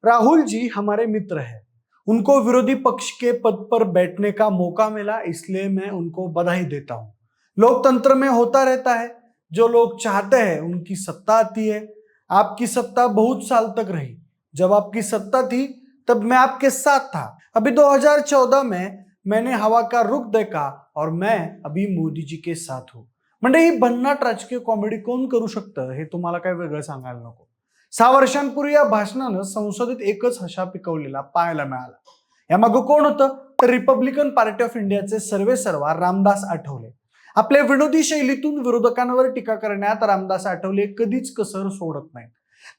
राहुल जी हमारे मित्र हैं। उनको विरोधी पक्ष के पद पर बैठने का मौका मिला, इसलिए मैं उनको बधाई देता हूं। लोकतंत्र में होता रहता है, जो लोग चाहते हैं उनकी सत्ता आती है। आपकी सत्ता बहुत साल तक रही। जब आपकी सत्ता थी तब मैं आपके साथ था। अभी 2014 में मैंने हवा का रुख देखा और मैं अभी मोदी जी के साथ हूं। म्हणजे ही भन्नाट राजकीय कॉमेडी कोण करू शकतं हे तुम्हाला काय वेगळं सांगायला नको। 6 वर्षांपूर्वी या भाषणानं संसदेत एकच हशा पिकवलेला पाहायला मिळाला। यामागे कोण होतं तर रिपब्लिकन पार्टी ऑफ इंडियाचे सर्वेसर्वा रामदास आठवले। आपल्या विनोदी शैलीतून विरोधकांवर टीका करण्यात रामदास आठवले कधीच कसर सोडत नाहीत।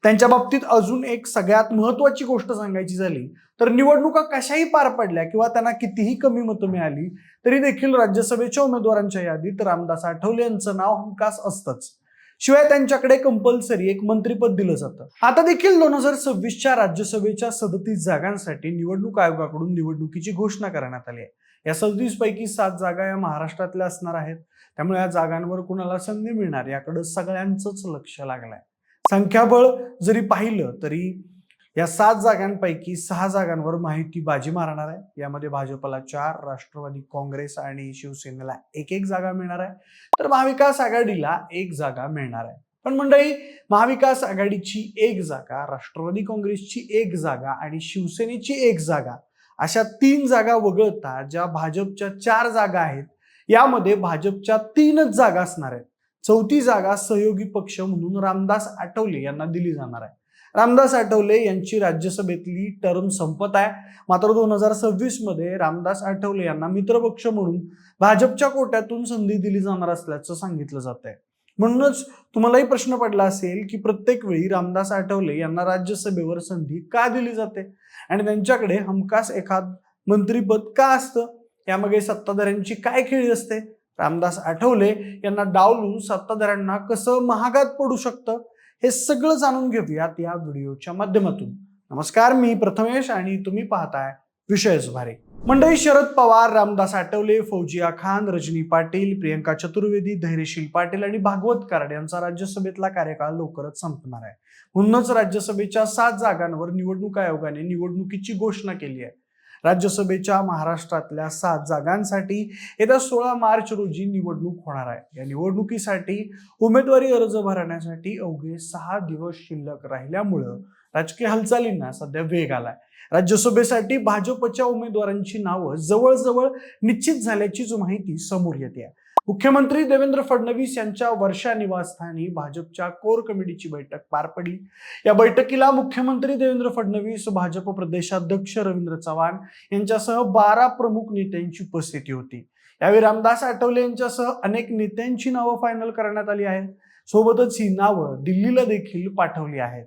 त्यांच्या बाबतीत अजून एक सगळ्यात महत्त्वाची गोष्ट सांगायची झाली तर निवडणुका कशाही पार पडल्या किंवा त्यांना कितीही कमी मतं मिळाली तरी देखील राज्यसभेच्या उमेदवारांच्या यादीत रामदास आठवले यांचं नाव हमखास असतंच। शिवाय त्यांच्याकडे कंपल्सरी एक मंत्रिपद दिलं जातं। आता देखील 2026च्या राज्यसभेच्या 37 जागांसाठी निवडणूक आयोगाकडून निवडणुकीची घोषणा करण्यात आली आहे। या 37 पैकी 7 जागा या महाराष्ट्रातल्या असणार आहेत। त्यामुळे या जागांवर कुणाला संधी मिळणार याकडे सगळ्यांचंच लक्ष लागलंय। संख्याबळ जरी पाहिलं तरी या 7 जागांपैकी 6 जागांवर महायुती बाजी मारणार आहे। यामध्ये भाजपला 4, राष्ट्रवादी काँग्रेस आणि शिवसेनेला एक जागा मिळणार आहे, तर महाविकास आघाडीला 1 जागा मिळणार आहे। पण मंडळी, महाविकास आघाडीची 1 जागा, राष्ट्रवादी काँग्रेसची 1 जागा आणि शिवसेनेची 1 जागा अशा 3 जागा वगळता ज्या भाजपच्या 4 जागा आहेत, यामध्ये भाजपच्या 3च जागा असणार आहेत। 4थी जागा सहयोगी पक्ष म्हणून रामदास आठवले यांना दिली जाणार आहे। रामदास आठवले यांची राज्यसभेतली टर्म संपत आहे, मात्र 2026 मध्ये रामदास आठवले यांना मित्रपक्ष म्हणून भाजपच्या कोट्यातून संधी दिली जाणार असल्याचं सांगितलं जात आहे। म्हणूनच तुम्हालाही प्रश्न पडला असेल की प्रत्येक वेळी रामदास आठवले यांना राज्यसभेवर संधी का दिली जाते आणि त्यांच्याकडे हमखास एखाद मंत्रिपद का असतं, यामागे सत्ताधाऱ्यांची काय खेळी असते, रामदास आठवले यांना डावलून सत्ताधाऱ्यांना कसं महागात पडू शकतं, हे सगळं जाणून घेऊयात या व्हिडिओच्या माध्यमातून। नमस्कार, मी प्रथमेश आणि तुम्ही पाहताय विषयच भारी। मंडळी, शरद पवार, रामदास आठवले, फौजिया खान, रजनी पाटील, प्रियंका चतुर्वेदी, धैर्यशील पाटील आणि भागवत कराड यांचा राज्यसभेतला कार्यकाळ लवकरच संपणार आहे। म्हणूनच राज्यसभेच्या 7 जागांवर निवडणूक आयोगाने निवडणुकीची घोषणा केली आहे। राज्यसभेच्या महाराष्ट्रातल्या 7 जागांसाठी येत्या 16 मार्च रोजी निवडणूक होणार आहे। या निवडणुकीसाठी उमेदवारी अर्ज भरण्यासाठी अवघे 6 दिवस शिल्लक राहिल्यामुळं राजकीय हालचालींना सध्या वेग आलाय। राज्यसभेसाठी भाजपच्या उमेदवारांची नावं जवळजवळ निश्चित झाल्याचीच माहिती समोर येते। मुख्यमंत्री देवेंद्र फडणवीस यांच्या वर्षा निवासस्थानी भाजपच्या कोर कमिटीची बैठक पार पडली। या बैठकीला मुख्यमंत्री देवेंद्र फडणवीस, भाजप प्रदेशाध्यक्ष रवींद्र चव्हाण यांच्यासह 12 प्रमुख नेत्यांची उपस्थिती होती। यावेळी रामदास आठवले यांच्यासह अनेक नेत्यांची नावं फायनल करण्यात आली आहेत। सोबतच ही नावं दिल्लीला देखील पाठवली आहेत।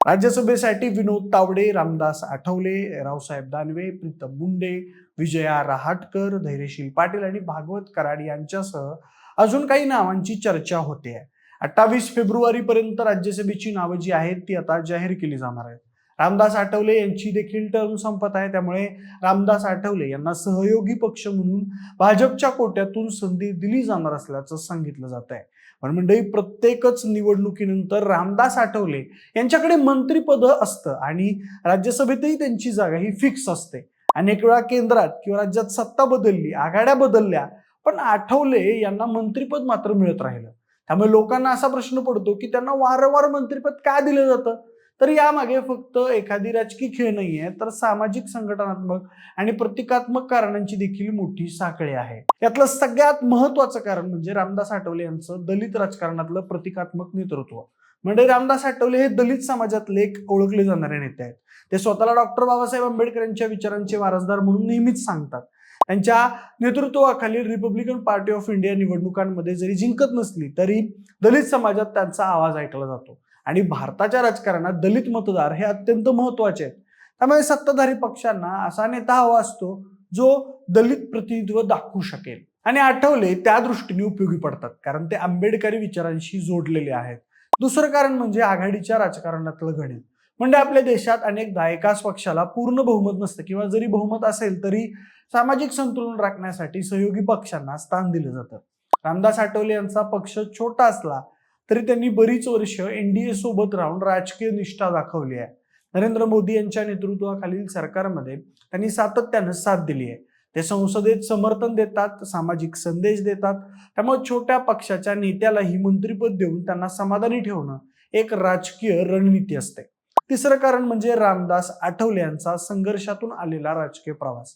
राज्यसभेसाठी विनोद तावडे, रामदास आठवले, रावसाहेब दानवे, प्रीतम मुंडे, विजया रहाटकर, धैर्यशील पाटील आणि भागवत कराड यांच्यासह अजून काही नावांची चर्चा होते। 28 फेब्रुवारी पर्यंत राज्यसभेची नावं जी आहेत ती आता जाहीर केली जाणार आहेत। रामदास आठवले यांची देखील टर्म संपत आहे, त्यामुळे रामदास आठवले यांना सहयोगी पक्ष म्हणून भाजपच्या कोट्यातून संधी दिली जाणार असल्याचं सांगितलं जात आहे। पण मंडळी, प्रत्येकच निवडणुकीनंतर रामदास आठवले यांच्याकडे मंत्रिपद असतं आणि राज्यसभेतही त्यांची जागा ही फिक्स असते। अनेक वेळा केंद्रात किंवा राज्यात सत्ता बदलली, आघाड्या बदलल्या, पण आठवले यांना मंत्रिपद मात्र मिळत राहिलं। त्यामुळे लोकांना असा प्रश्न पडतो की त्यांना वारंवार मंत्रिपद का दिलं जातं, तर यामागे फक्त एखादी राजकीय खेळ नाहीये, तर सामाजिक, संघटनात्मक आणि प्रतिकात्मक कारणांची देखील मोठी साखळी आहे। यातलं सगळ्यात महत्त्वाचं कारण म्हणजे रामदास आठवले यांचं दलित राजकारणातलं प्रतिकात्मक नेतृत्व। म्हणजे रामदास आठवले हे दलित समाजातले एक ओळखले जाणारे नेते आहेत। ते स्वतःला डॉक्टर बाबासाहेब आंबेडकर यांच्या विचारांचे वारसदार म्हणून नेहमीच सांगतात। त्यांच्या नेतृत्वाखाली रिपब्लिकन पार्टी ऑफ इंडिया निवडणुकांमध्ये जरी जिंकत नसली तरी दलित समाजात त्यांचा आवाज ऐकला जातो आणि भारताच्या राजकारणात दलित मतदार हे अत्यंत महत्त्वाचे आहेत। त्यामुळे सत्ताधारी पक्षांना असा नेता हवा असतो जो दलित प्रतिनिधित्व दाखवू शकेल आणि आठवले त्या दृष्टीने उपयोगी पडतात, कारण ते आंबेडकरी विचारांशी जोडलेले आहेत। दुसरं कारण म्हणजे आघाडीच्या राजकारणातलं गणित। म्हणजे आपल्या देशात अनेकदा एकाच पक्षाला पूर्ण बहुमत नसतं किंवा जरी बहुमत असेल तरी सामाजिक संतुलन राखण्यासाठी सहयोगी पक्षांना स्थान दिलं जातं। रामदास आठवले यांचा पक्ष छोटा असला तरी त्यांनी बरीच वर्ष एनडीए सोबत राहून राजकीय निष्ठा दाखवली आहे। नरेंद्र मोदी यांच्या नेतृत्वाखालील सरकारमध्ये त्यांनी सातत्यानं साथ दिली आहे. ते संसदेत समर्थन देतात, सामाजिक संदेश देतात. त्यामुळे छोट्या पक्षाच्या नेत्यालाही मंत्रिपद देऊन त्यांना समाधानी ठेवणं एक राजकीय रणनीती असते. तिसरं कारण म्हणजे रामदास आठवले यांचा संघर्षातून आलेला राजकीय प्रवास.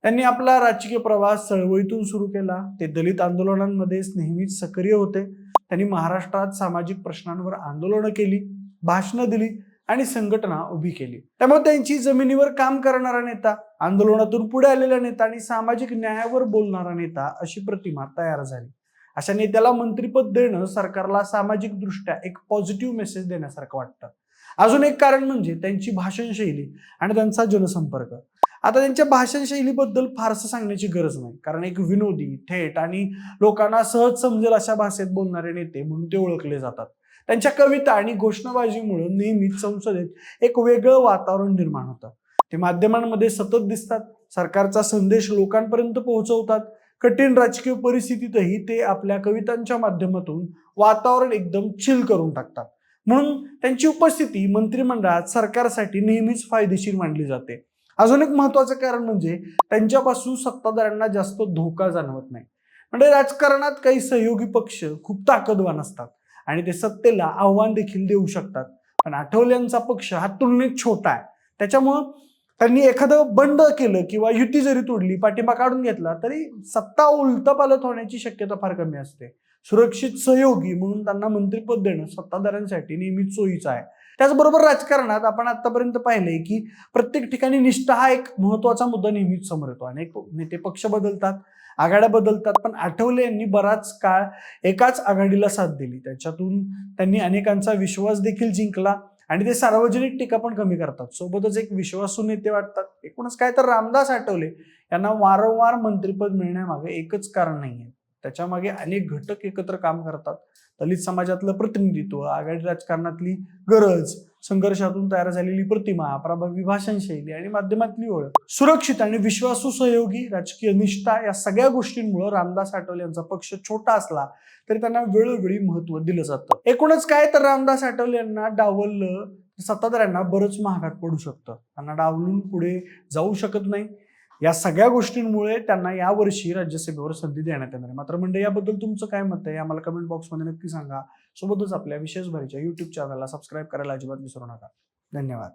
त्यांनी आपला राजकीय प्रवास चळवळीतून सुरू केला. ते दलित आंदोलनांमध्ये नेहमीच सक्रिय होते. त्यांनी महाराष्ट्रात सामाजिक प्रश्नांवर आंदोलनं केली, भाषणं दिली आणि संघटना उभी केली. त्यामुळे त्यांची जमिनीवर काम करणारा नेता, आंदोलनातून पुढे आलेला नेता आणि सामाजिक न्यायावर बोलणारा नेता अशी प्रतिमा तयार झाली. अशा नेत्याला मंत्रिपद देणं सरकारला सामाजिक दृष्ट्या एक पॉझिटिव्ह मेसेज देण्यासारखं वाटतं. अजून एक कारण म्हणजे त्यांची भाषण शैली आणि त्यांचा जनसंपर्क. आता त्यांच्या भाषण शैलीबद्दल फारसं सांगण्याची गरज नाही, कारण एक विनोदी, थेट आणि लोकांना सहज समजेल अशा भाषेत बोलणारे नेते म्हणून ते ओळखले जातात. त्यांच्या कविता आणि घोषणाबाजीमुळे नेहमीच संसदेत एक वेगळं वातावरण निर्माण होतं. ते माध्यमांमध्ये सतत दिसतात, सरकारचा संदेश लोकांपर्यंत पोहोचवतात. कठीण राजकीय परिस्थितीतही ते आपल्या कवितांच्या माध्यमातून वातावरण एकदम चिल करून टाकतात. म्हणून त्यांची उपस्थिती मंत्रिमंडळात सरकारसाठी नेहमीच फायदेशीर मानली जाते. अजून एक महत्वाचं कारण म्हणजे त्यांच्यापासून सत्ताधाऱ्यांना जास्त धोका जाणवत नाही. म्हणजे राजकारणात काही सहयोगी पक्ष खूप ताकदवान असतात आणि ते सत्तेला आव्हान देखील देऊ शकतात. पण आठवल्यांचा पक्ष हा तुलनेत छोटा आहे. त्याच्यामुळं त्यांनी एखादं बंड केलं किंवा युती जरी तोडली, पाठिंबा काढून घेतला तरी सत्ता उलटपालट होण्याची शक्यता फार कमी असते. सुरक्षित सहयोगी म्हणून त्यांना मंत्रिपद देणं सत्ताधाऱ्यांसाठी नेहमीच सोयीचं आहे. त्याचबरोबर राजकारणात आपण आतापर्यंत पाहिलंय की प्रत्येक ठिकाणी निष्ठा हा एक महत्वाचा मुद्दा नेहमीच समोर येतो. अनेक नेते पक्ष बदलतात, आघाड्या बदलतात, पण आठवले यांनी बराच काळ एकाच आघाडीला साथ दिली. त्याच्यातून त्यांनी अनेकांचा विश्वास देखील जिंकला आणि ते सार्वजनिक टीका पण कमी करतात. सोबतच एक विश्वासू नेते वाटतात. एकूणच काय तर रामदास आठवले यांना वारंवार मंत्रिपद मिळण्यामागे एकच कारण नाहीये. त्याच्या मागे अनेक घटक एकत्र काम करतात. दलित समाजातलं प्रतिनिधित्व, आघाडी राजकारणातली गरज, संघर्षातून तयार झालेली प्रतिमा, प्रभावी भाषण शैली आणि माध्यमातली ओळख, सुरक्षित आणि विश्वासू सहयोगी, राजकीय निष्ठा या सगळ्या गोष्टींमुळे रामदास आठवले यांचा पक्ष छोटा असला तरी त्यांना वेळोवेळी महत्व दिलं जातं. एकूणच काय तर रामदास आठवले यांना डावललं सत्ताधाऱ्यांना बरंच महागात पडू शकतं. त्यांना डावलून पुढे जाऊ शकत नाही. या सगळ्या गोष्टींमुळे त्यांना यावर्षी राज्यसभेवर संधी देण्यात येणार आहे. मात्र म्हणजे याबद्दल तुमचं काय मत आहे आम्हाला कमेंट बॉक्समध्ये नक्की सांगा. सोबतच आपल्या विशेष भरीच्या YouTube चॅनलला सबस्क्राईब करायला अजिबात विसरू नका. धन्यवाद.